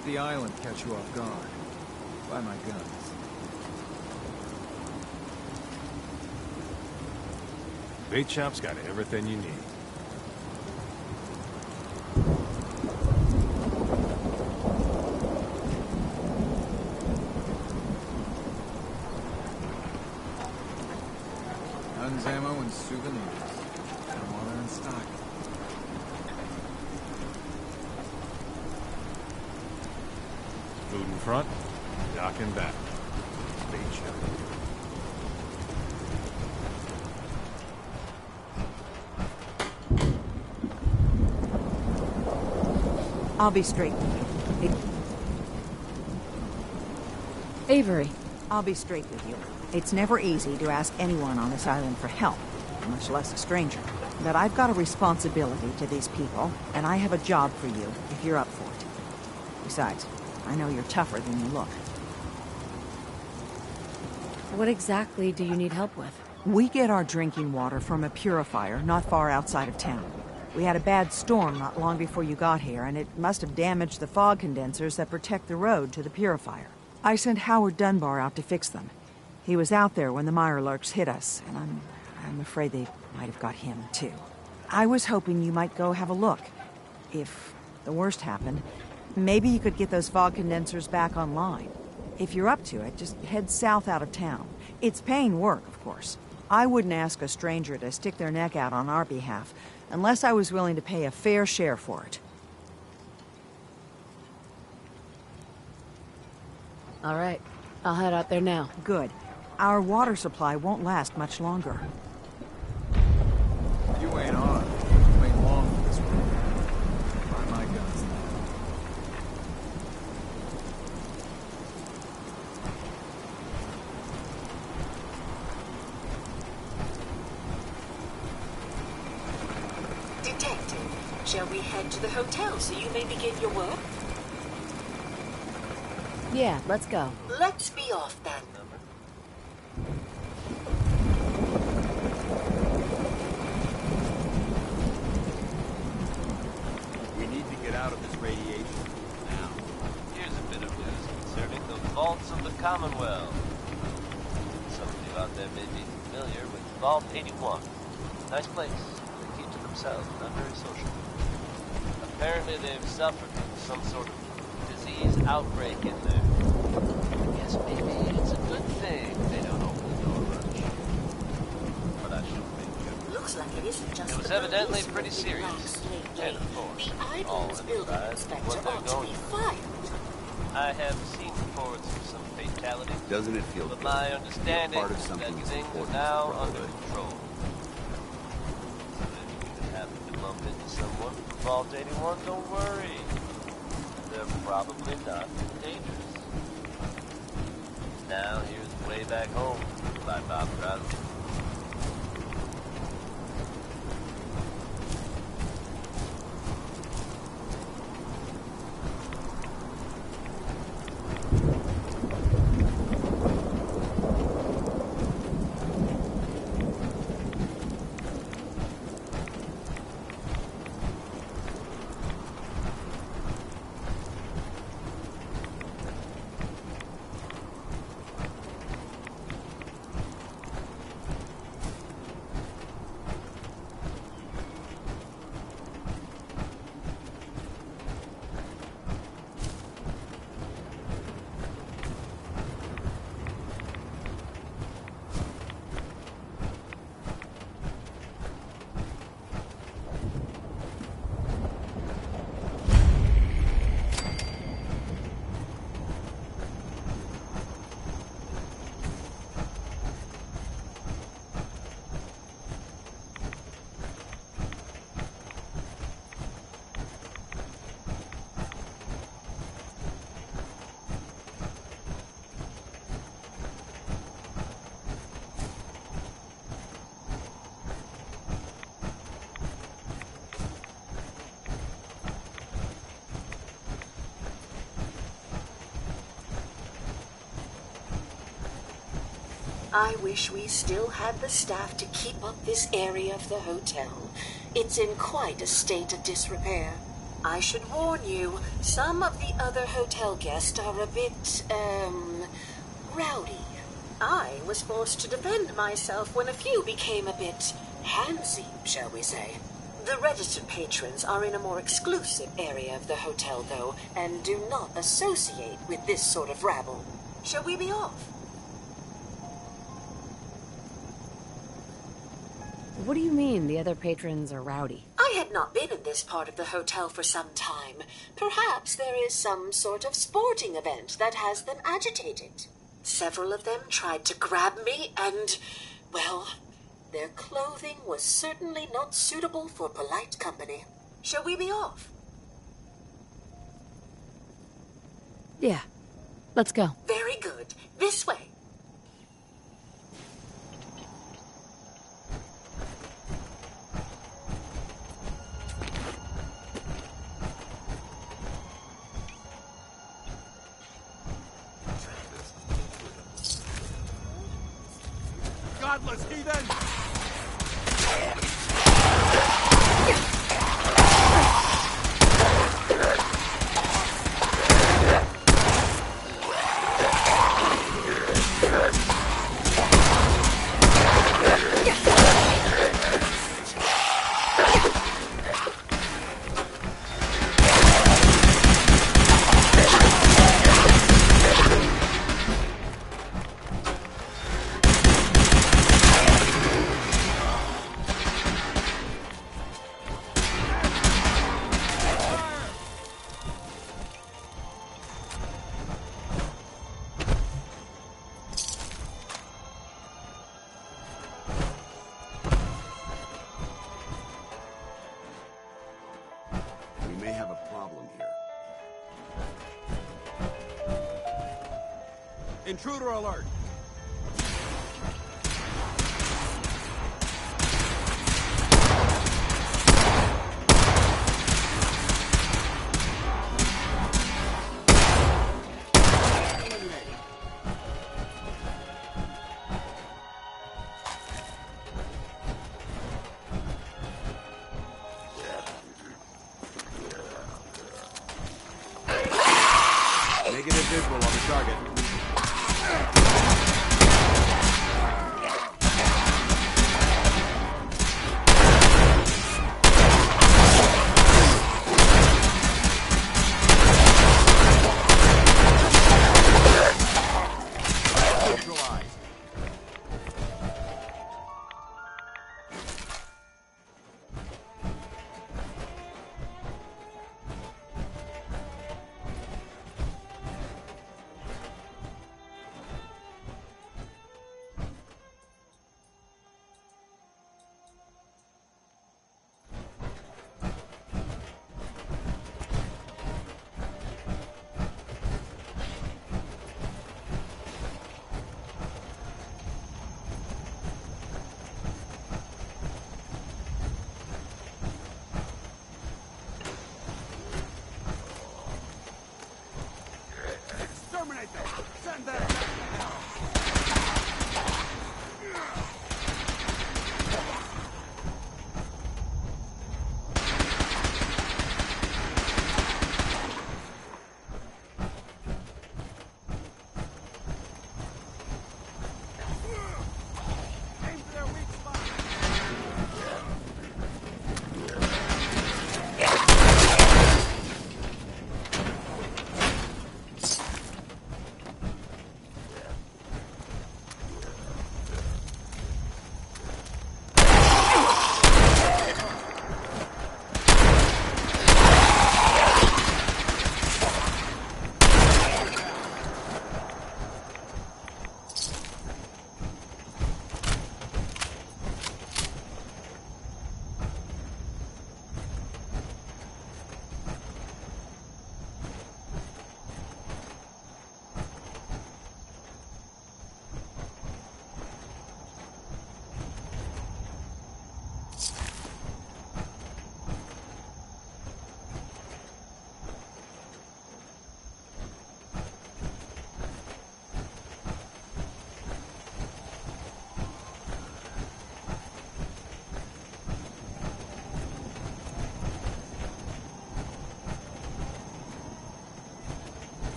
let the island catch you off guard. Buy my guns. Bait shop's got everything you need. Guns, ammo, and souvenirs. Come on in stock. Food in front, dock in back. Bait shop. I'll be straight with you. Avery. I'll be straight with you. It's never easy to ask anyone on this island for help, much less a stranger. But I've got a responsibility to these people, and I have a job for you if you're up for it. Besides, I know you're tougher than you look. What exactly do you need help with? We get our drinking water from a purifier not far outside of town. We had a bad storm not long before you got here, and it must have damaged the fog condensers that protect the road to the purifier. I sent Howard Dunbar out to fix them. He was out there when the Mirelurks hit us, and I'm afraid they might have got him, too. I was hoping you might go have a look. If the worst happened, maybe you could get those fog condensers back online. If you're up to it, just head south out of town. It's paying work, of course. I wouldn't ask a stranger to stick their neck out on our behalf, unless I was willing to pay a fair share for it. All right. I'll head out there now. Good. Our water supply won't last much longer. You ain't on. You ain't long for this one. Buy my guns now. Detective, shall we head to the hotel so you may begin your work? Yeah, let's go. Let's be off then. We need to get out of this radiation now. Here's a bit of news concerning the vaults of the Commonwealth. Some of you out there may be familiar with Vault 81. Nice place. They keep to themselves, not very social. Apparently they've suffered from some sort of disease outbreak in there. I guess maybe it's a good thing they don't open the door much. But I shouldn't make sure. Looks like it isn't just It was the evidently police pretty who serious. relaxed lately. And of course, The all island's building inside inspector what they're ought to going be through. fired. I have seen reports of some fatalities. Doesn't it feel But good? my understanding Part of is that something as things are important now as under brotherhood. control. So if you could happen to bump into someone from Vault 81, don't worry. They're probably not dangerous. Now here's Way Back Home by Bob Crosby. I wish we still had the staff to keep up this area of the hotel. It's in quite a state of disrepair. I should warn you, some of the other hotel guests are a bit, rowdy. I was forced to defend myself when a few became a bit handsy, shall we say. The registered patrons are in a more exclusive area of the hotel, though, and do not associate with this sort of rabble. Shall we be off? What do you mean the other patrons are rowdy? I had not been in this part of the hotel for some time. Perhaps there is some sort of sporting event that has them agitated. Several of them tried to grab me and, well, their clothing was certainly not suitable for polite company. Shall we be off? Yeah. Let's go. Very good. This way. Godless heathen! We may have a problem here. Intruder alert! Negative visual on the target. Neutralized.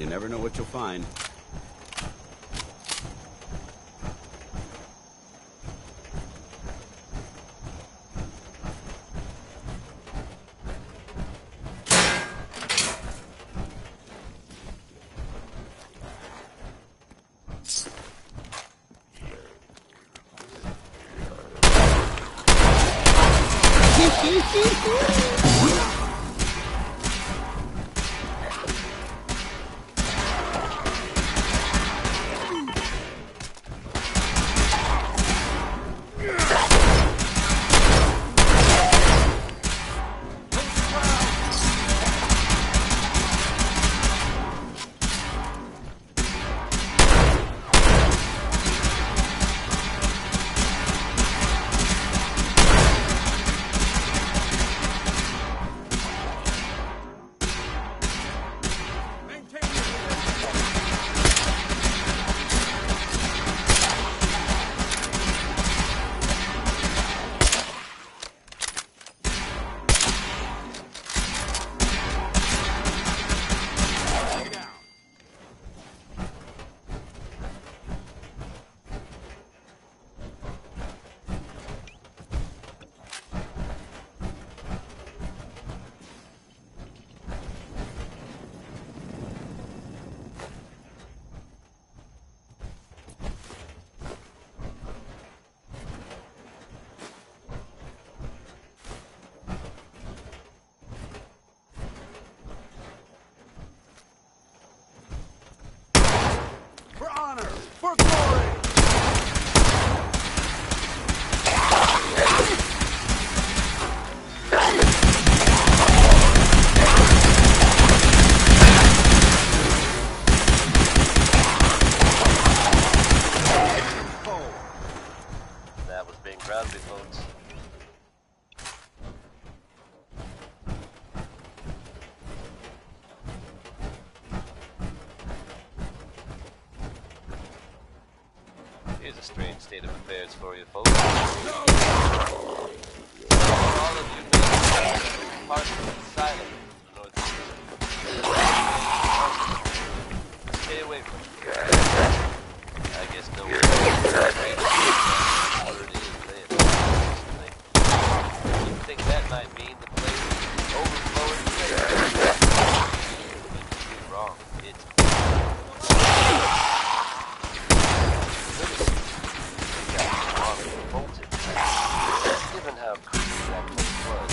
You never know what you'll find. For honor! For glory! That was Bing Crosby, folks. Here's a strange state of affairs for you, folks. All of you know parts of the asylum in the northeast. Stay away from it. I guess no one word is there. You think that might mean the place is overflowing with you're wrong. It's bolted. Given how creepy that place was.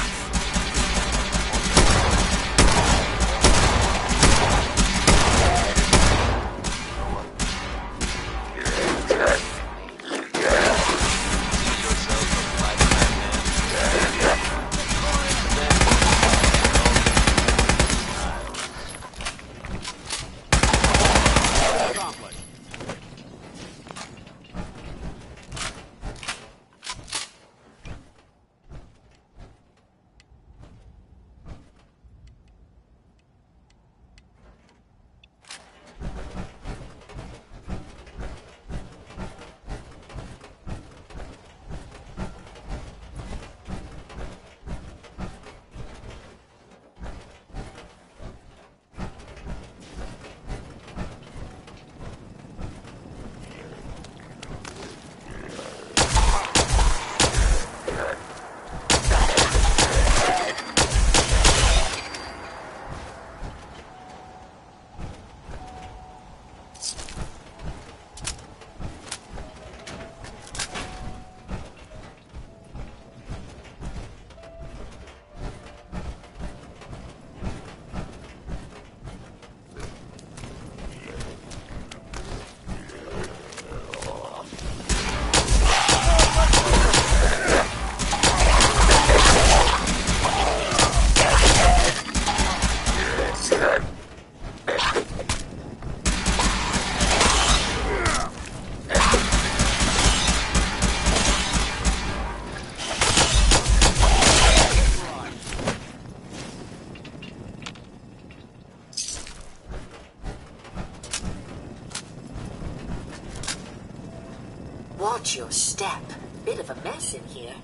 Watch your step. Bit of a mess in here.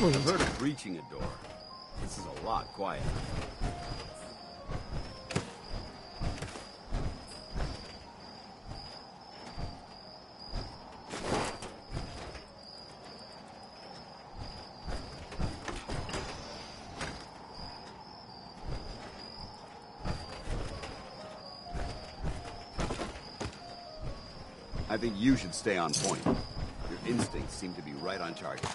Sweet. I've heard of breaching a door. This is a lot quieter. I think you should stay on point. Your instincts seem to be right on target.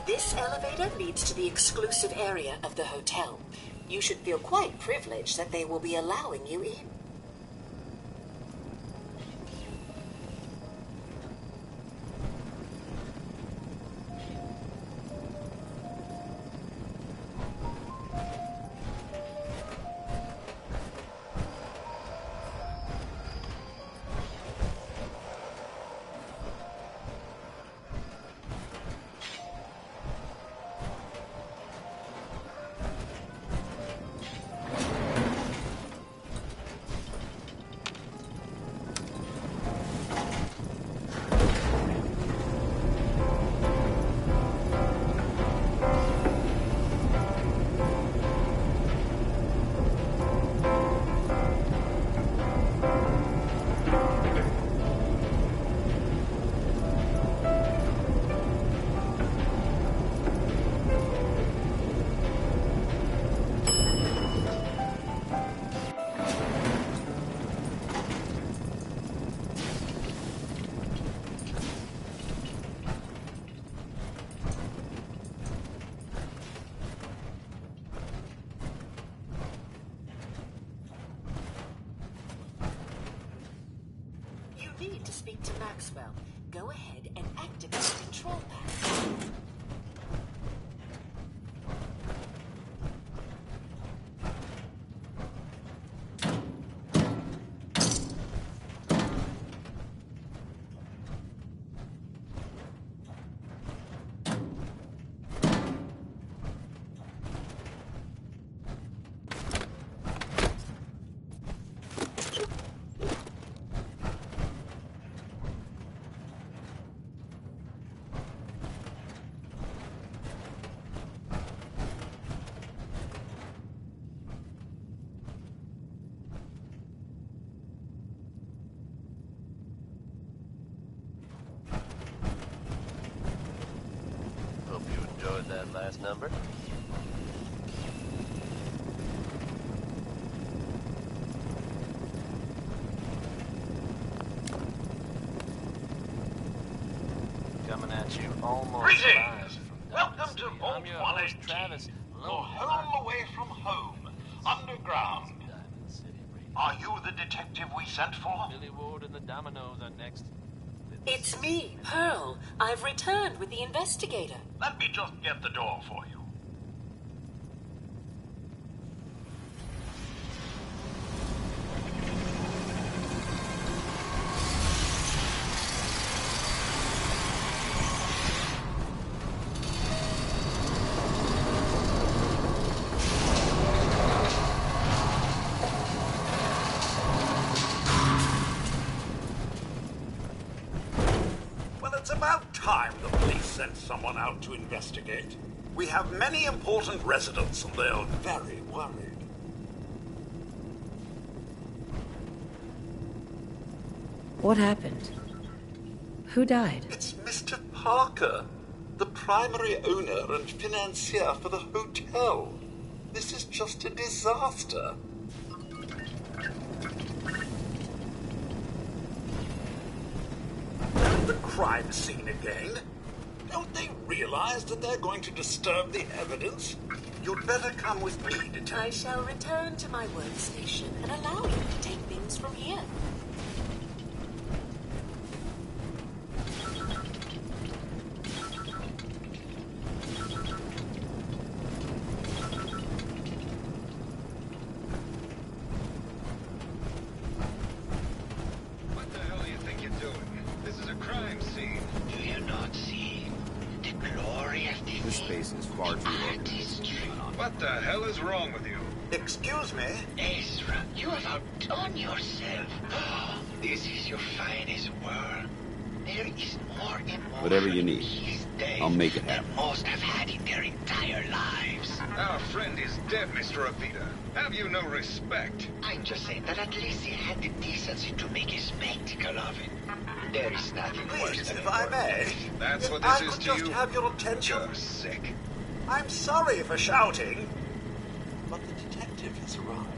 This elevator leads to the exclusive area of the hotel. You should feel quite privileged that they will be allowing you in. Need to speak to Maxwell. Go ahead and activate the control panel. That last number. Coming at you almost Greetings! live from Welcome Diamond to City. Vault I'm your 118. host, Travis. Your home away from home. Underground. Diamond City Radio. Are you the detective we sent for? Billy Ward and the Dominoes are next. It's me, Pearl. I've returned with the investigator. Let me just get the door for you. Well, it's about time the police sent someone out to investigate. We have many important residents, and they're very worried. What happened? Who died? It's Mr. Parker, the primary owner and financier for the hotel. This is just a disaster. At the crime scene again? Don't they realize that they're going to disturb the evidence? You'd better come with me, Detective. I shall return to my workstation and allow you to take things from here. What the hell do you think you're doing? This is a crime scene. Do you not see the glory of the This space is far too organized. What the hell is wrong with you? Excuse me? Ezra, you have outdone yourself. This is your finest work. There is more emotion Whatever you in need. these days I'll make it than happen. most have had in their entire lives. Our friend is dead, Mr. Avita. Have you no respect? I'm just saying that at least he had the decency to make a spectacle of it. There is nothing worse Please, than if I may. That's If what I this is could to just you? have your attention. You're sick. I'm sorry for shouting, but the detective has arrived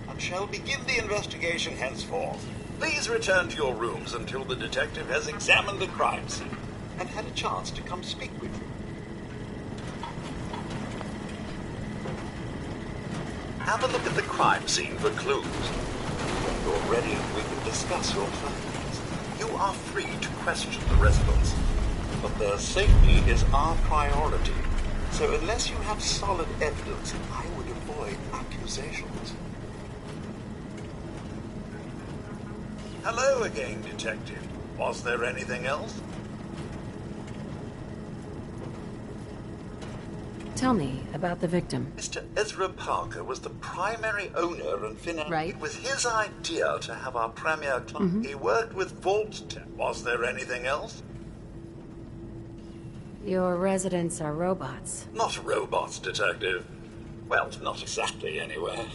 and shall begin the investigation henceforth. Please return to your rooms until the detective has examined the crime scene and had a chance to come speak with you. Have a look at the crime scene for clues. When you're ready, we can discuss your findings. You are free to question the residents, but their safety is our priority. So unless you have solid evidence, I would avoid accusations. Hello again, Detective. Was there anything else? Tell me about the victim. Mr. Ezra Parker was the primary owner and financier. Right. It was his idea to have our premier client. He worked with Vault Tech. Was there anything else? Your residents are robots. Not robots, Detective. Well, not exactly, anyway.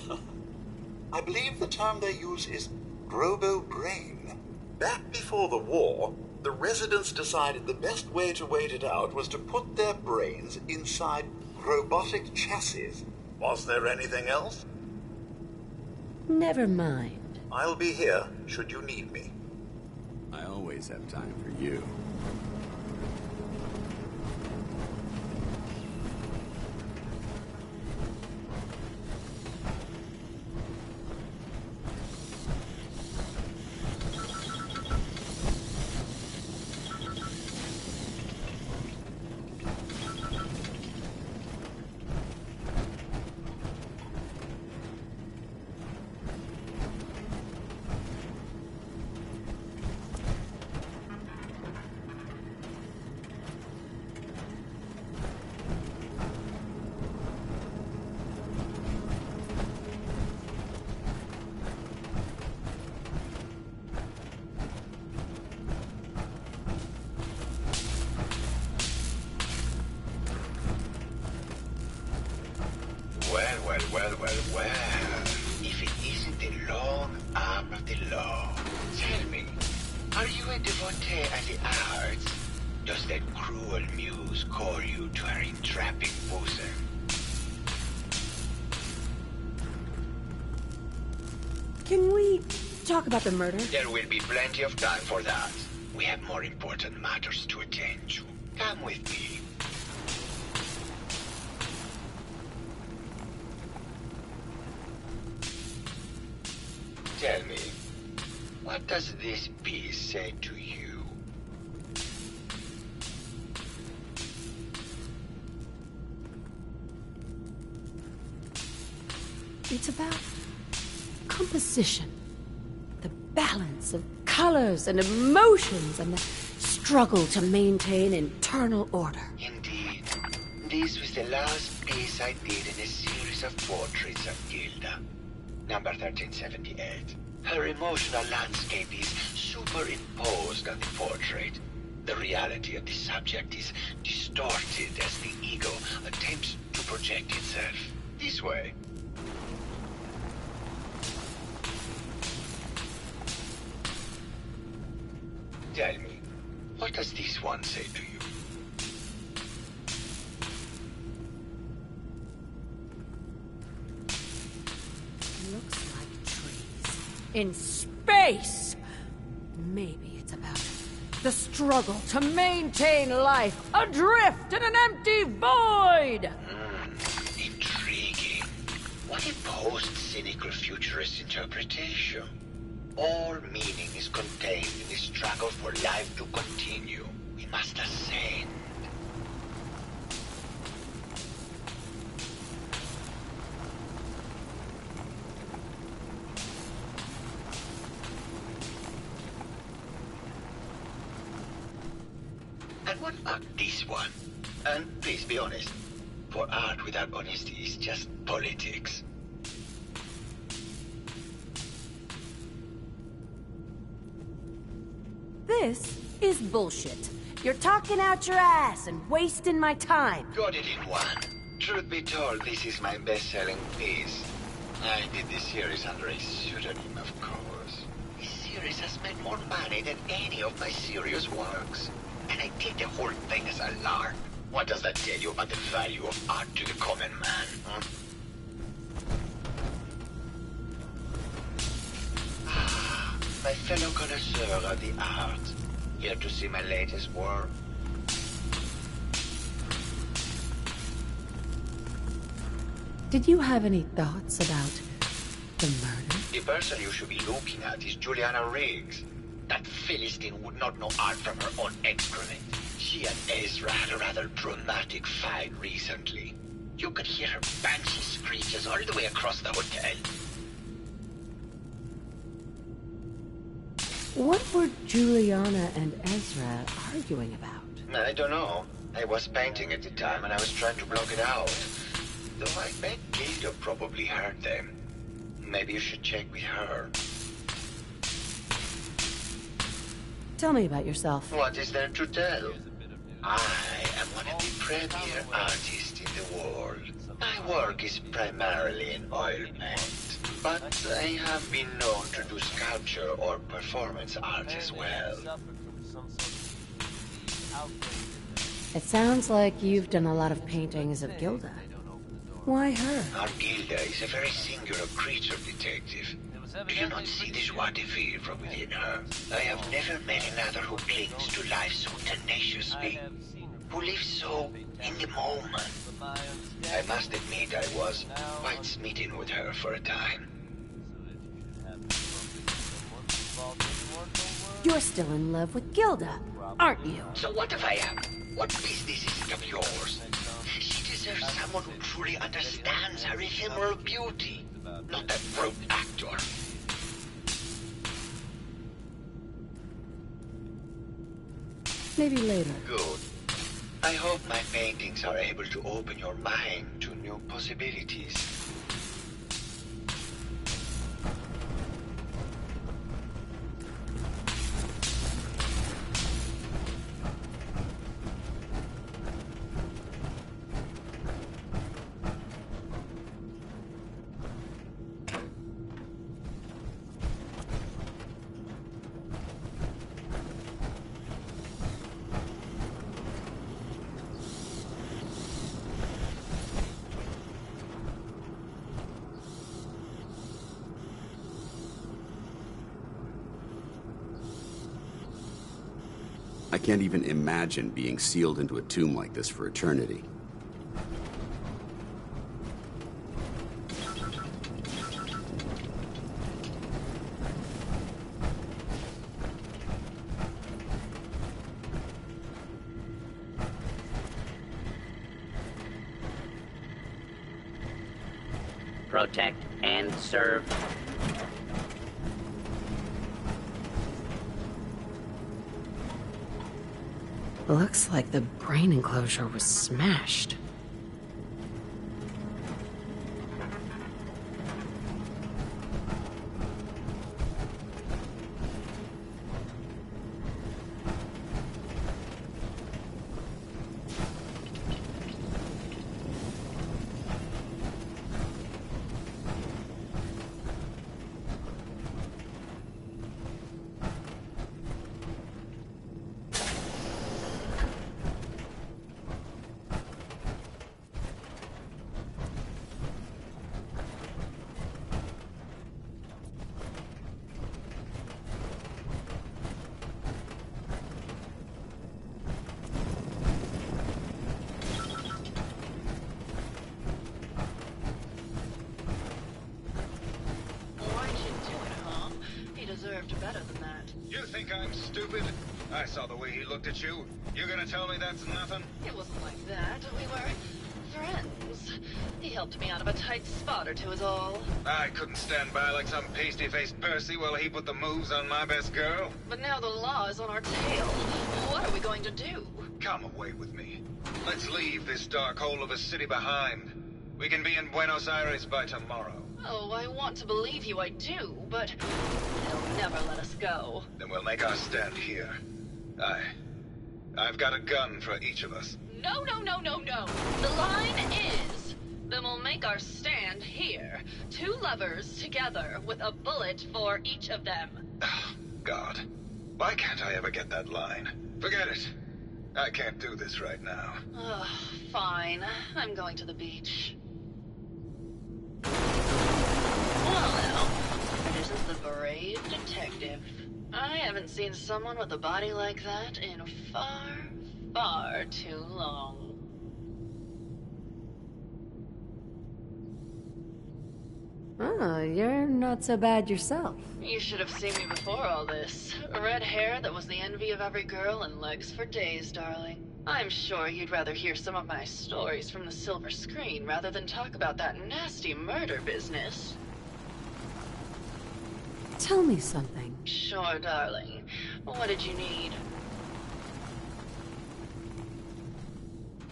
I believe the term they use is robo-brain. Back before the war, the residents decided the best way to wait it out was to put their brains inside robotic chassis. Was there anything else? Never mind. I'll be here should you need me. I always have time for you. Well. If it isn't the long arm of the law. Tell me, are you a devotee of the arts? Does that cruel muse call you to her entrapping bosom? Can we talk about the murder? There will be plenty of time for that. We have more important matters to attend to. Come with me. Tell me, what does this piece say to you? It's about composition, the balance of colors and emotions, and the struggle to maintain internal order. Indeed. This was the last piece I did in a series of portraits of Gilda. Number 1378. Her emotional landscape is superimposed on the portrait. The reality of the subject is distorted as the ego attempts to project itself this way. Tell me, what does this one say to you? Looks like trees. In space! Maybe it's about the struggle to maintain life adrift in an empty void! Intriguing. What a post-cynical futurist interpretation. All meaning is contained in the struggle for life to continue. We must ascend. And what about this one? And please be honest, for art without honesty is just politics. This is bullshit. You're talking out your ass and wasting my time. Got it in one. Truth be told, this is my best-selling piece. I did this series under a pseudonym, of course. This series has made more money than any of my serious works. And I take the whole thing as a lark. What does that tell you about the value of art to the common man, huh? My fellow connoisseur of the arts, here to see my latest work. Did you have any thoughts about the murder? The person you should be looking at is Juliana Riggs. That Philistine would not know art from her own excrement. She and Ezra had a rather dramatic fight recently. You could hear her banshee screeches all the way across the hotel. What were Juliana and Ezra arguing about? I don't know. I was painting at the time and I was trying to block it out. Though I bet Gilda probably heard them. Maybe you should check with her. Tell me about yourself. What is there to tell? I am one of the premier artists in the world. My work is primarily in oil paint, but I have been known to do sculpture or performance art as well. It sounds like you've done a lot of paintings of Gilda. Why her? Our Gilda is a very singular creature, detective. Do you not see the joie de vivre from within her? I have never met another who clings to life so tenaciously, who lives so in the moment. I must admit I was quite smitten with her for a time. You're still in love with Gilda, aren't you? So what if I am? What business is it of yours? She deserves someone who truly understands her ephemeral beauty, not that brute actor. Maybe later. Good. I hope my paintings are able to open your mind to new possibilities. I can't even imagine being sealed into a tomb like this for eternity. Protect and serve. Looks like the brain enclosure was smashed. think I'm stupid? I saw the way he looked at you. You gonna tell me that's nothing? It wasn't like that. We were friends. He helped me out of a tight spot or two is all. I couldn't stand by like some pasty-faced Percy while he put the moves on my best girl. But now the law is on our tail. What are we going to do? Come away with me. Let's leave this dark hole of a city behind. We can be in Buenos Aires by tomorrow. Oh, I want to believe you, I do, but they'll never let us go. Then we'll make our stand here. I've got a gun for each of us. No, no, no, no, no. The line is, then we'll make our stand here. 2 lovers together with a bullet for each of them. God. Why can't I ever get that line? Forget it. I can't do this right now. Fine. I'm going to the beach. Well now, this is the brave detective. I haven't seen someone with a body like that in far, far too long. Oh, you're not so bad yourself. You should have seen me before all this. Red hair that was the envy of every girl and legs for days, darling. I'm sure you'd rather hear some of my stories from the silver screen rather than talk about that nasty murder business. Tell me something. Sure, darling. What did you need?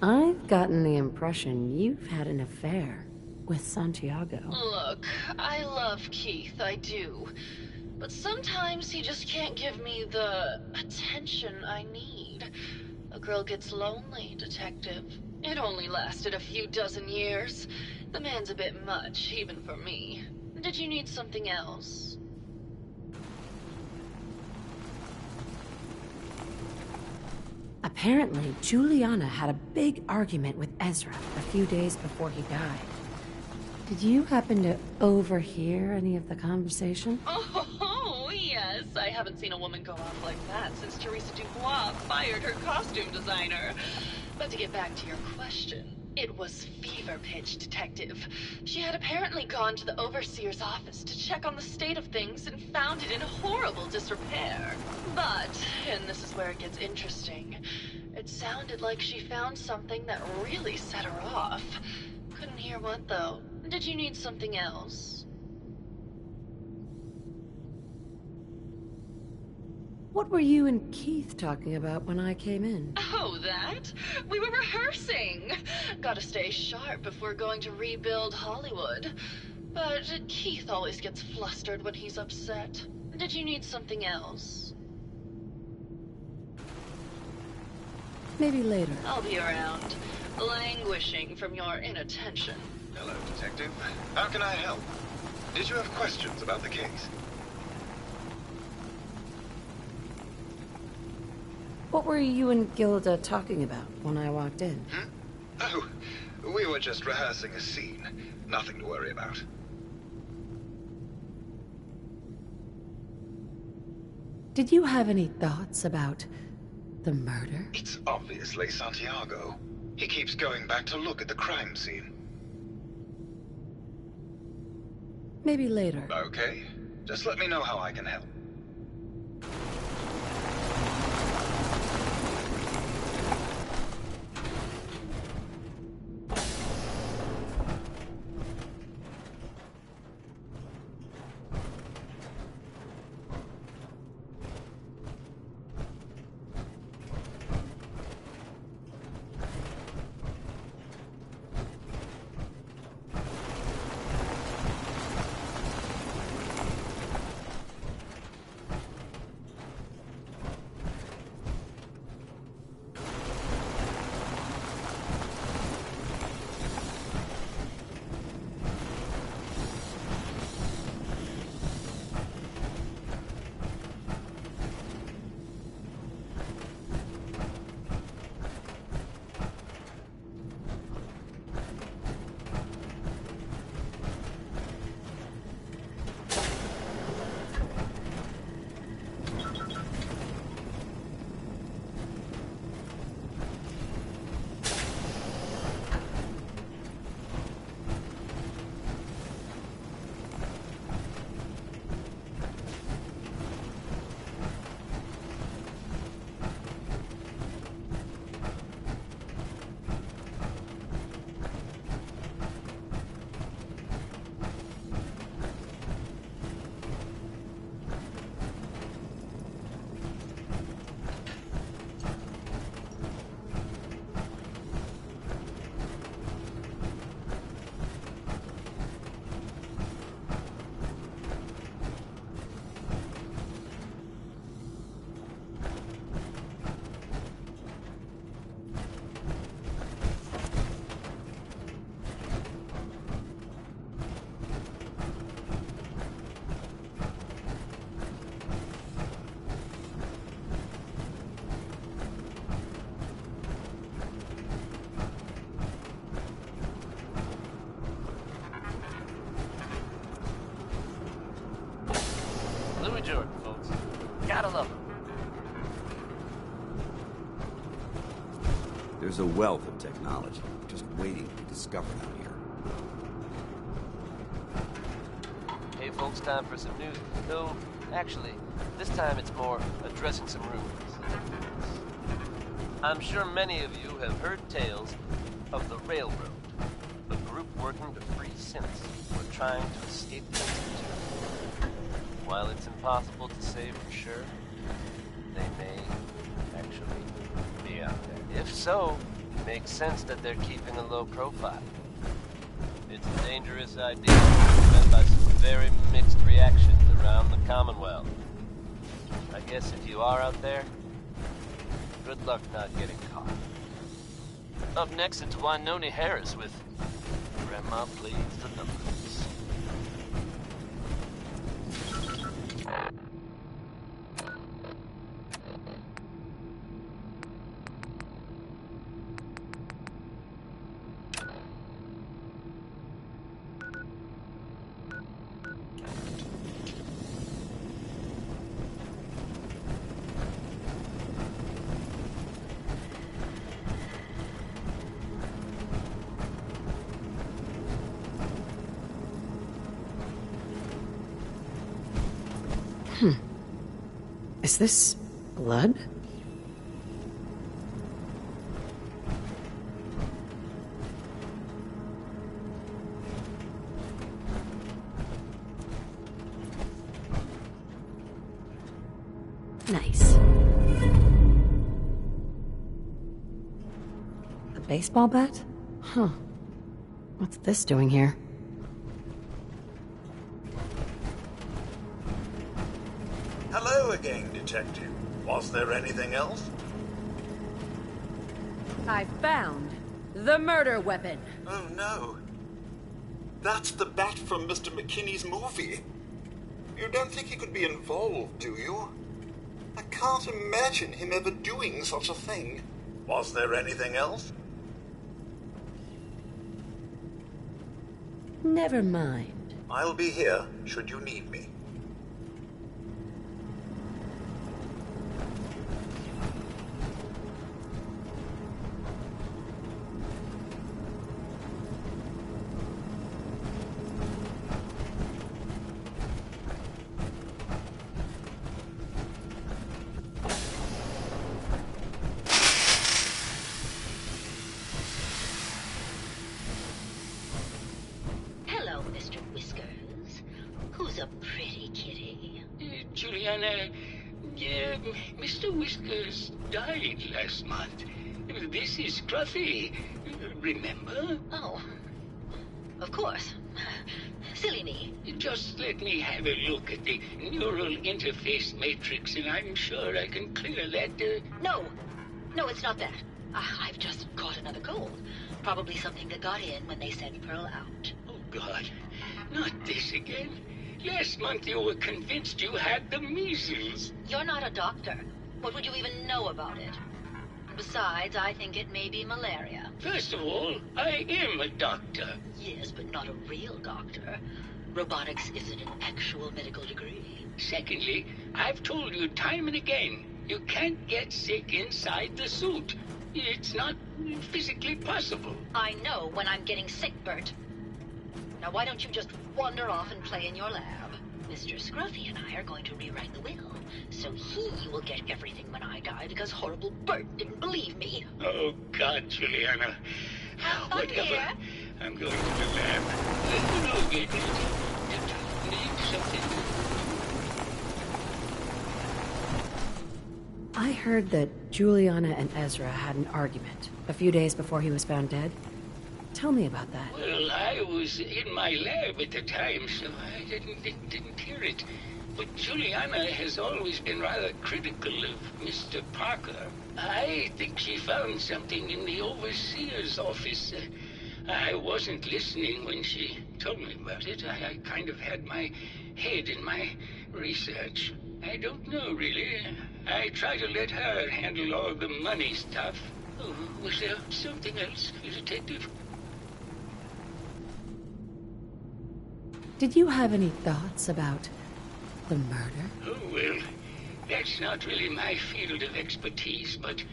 I've gotten the impression you've had an affair with Santiago. Look, I love Keith, I do. But sometimes he just can't give me the attention I need. A girl gets lonely, detective. It only lasted a few dozen years. The man's a bit much, even for me. Did you need something else? Apparently, Juliana had a big argument with Ezra a few days before he died. Did you happen to overhear any of the conversation? Oh, yes. I haven't seen a woman go off like that since Teresa Dubois fired her costume designer. But to get back to your question, it was fever pitch, detective. She had apparently gone to the overseer's office to check on the state of things and found it in horrible disrepair. But, and this is where it gets interesting, it sounded like she found something that really set her off. Couldn't hear what, though. Did you need something else? What were you and Keith talking about when I came in? Oh, that? We were rehearsing. Gotta stay sharp if we're going to rebuild Hollywood. But Keith always gets flustered when he's upset. Did you need something else? Maybe later. I'll be around, languishing from your inattention. Hello, detective. How can I help? Did you have questions about the case? What were you and Gilda talking about when I walked in? Oh, we were just rehearsing a scene. Nothing to worry about. Did you have any thoughts about the murder? It's obviously Santiago. He keeps going back to look at the crime scene. Maybe later. Okay. Just let me know how I can help. There's a wealth of technology just waiting to be discovered out here. Hey folks, time for some news. No, actually, this time it's more addressing some rumors. I'm sure many of you have heard tales of the Railroad, a group working to free synths who are trying to escape the Institute. While it's impossible to say for sure, they may actually be out there. If so, it makes sense that they're keeping a low profile. It's a dangerous idea, met by some very mixed reactions around the Commonwealth. I guess if you are out there, good luck not getting caught. Up next, it's Winoni Harris with Grandma Plays the Numbers. Is this blood? Nice. A baseball bat? Huh. What's this doing here? Hello again, Detective. Was there anything else? I found the murder weapon. Oh no. That's the bat from Mr. McKinney's movie. You don't think he could be involved, do you? I can't imagine him ever doing such a thing. Was there anything else? Never mind. I'll be here should you need me. Hello, Mr. Whiskers. Who's a pretty kitty? Juliana, Mr. Whiskers died last month. This is Scruffy. Remember? Oh, of course. Silly me. Just let me have a look at the neural interface matrix, and I'm sure I can clear that. No, it's not that. I've just caught another cold. Probably something that got in when they sent Pearl out. Oh, God. Not this again. Last month you were convinced you had the measles. You're not a doctor. What would you even know about it? Besides, I think it may be malaria. First of all, I am a doctor. Yes, but not a real doctor. Robotics isn't an actual medical degree. Secondly, I've told you time and again, you can't get sick inside the suit. It's not physically possible. I know when I'm getting sick, Bert. Now why don't you just wander off and play in your lab? Mr. Scruffy and I are going to rewrite the will, so he will get everything when I die because horrible Bert didn't believe me. Oh, God, Juliana. Whatever. Here. I'm going to the lab. No, get need something. I heard that Juliana and Ezra had an argument a few days before he was found dead. Tell me about that. Well, I was in my lab at the time, so I didn't hear it. But Juliana has always been rather critical of Mr. Parker. I think she found something in the overseer's office. I wasn't listening when she told me about it. I kind of had my head in my research. I don't know, really. I try to let her handle all the money stuff. Oh, was there something else, Detective? Did you have any thoughts about the murder? Oh, well, that's not really my field of expertise, but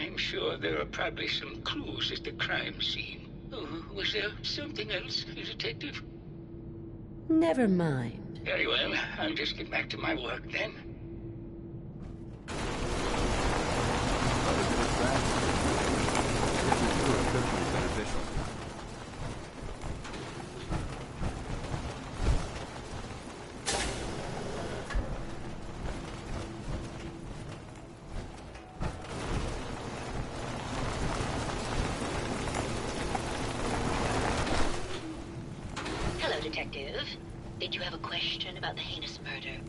I'm sure there are probably some clues at the crime scene. Oh, was there something else, Detective? Never mind. Very well. I'll just get back to my work then. Hello, Detective. Did you have a question about the heinous murder?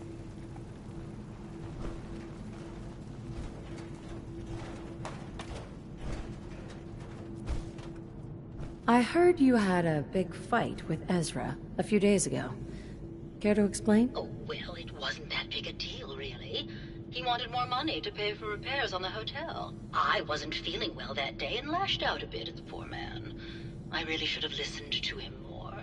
I heard you had a big fight with Ezra a few days ago. Care to explain? Oh, well, it wasn't that big a deal, really. He wanted more money to pay for repairs on the hotel. I wasn't feeling well that day and lashed out a bit at the poor man. I really should have listened to him more.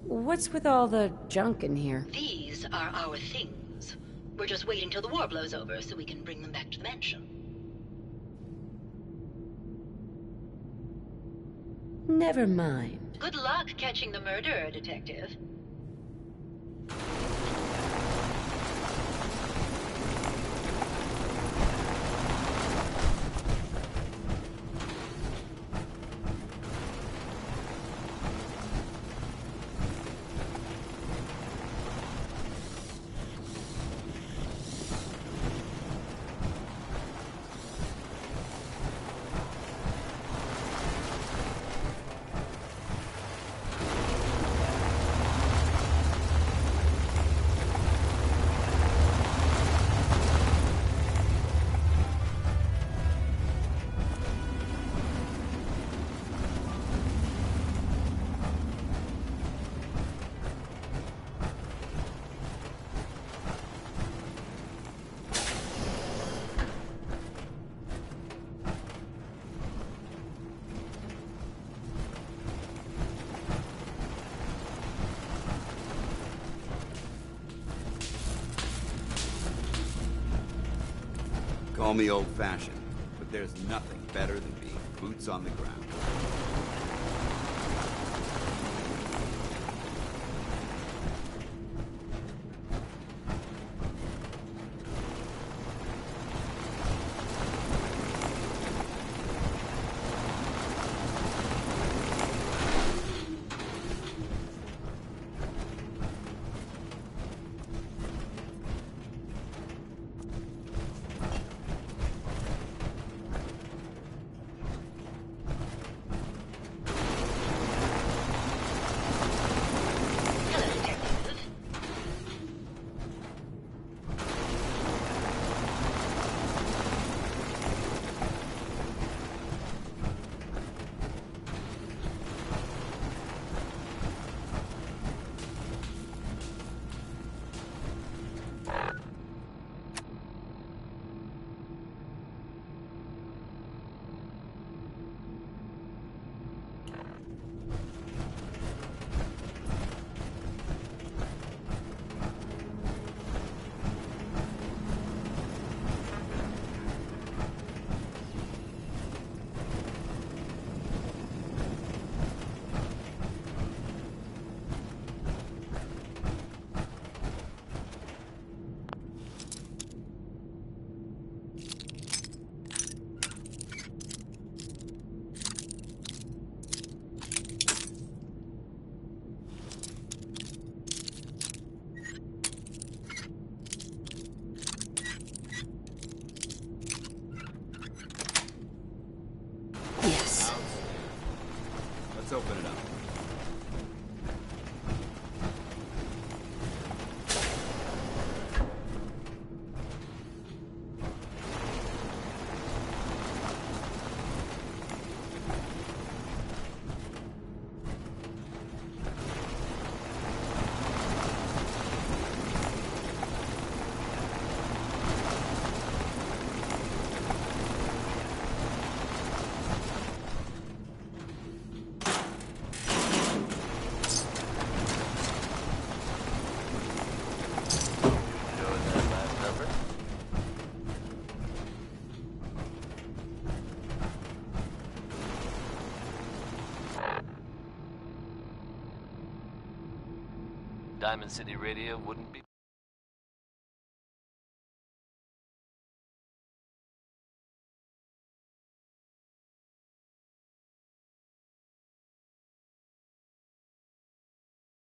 What's with all the junk in here? These are our things. We're just waiting till the war blows over so we can bring them back to the mansion. Never mind. Good luck catching the murderer, Detective. Call me old-fashioned, but there's nothing better than being boots on the ground. Yes. Let's open it up. Diamond City Radio wouldn't be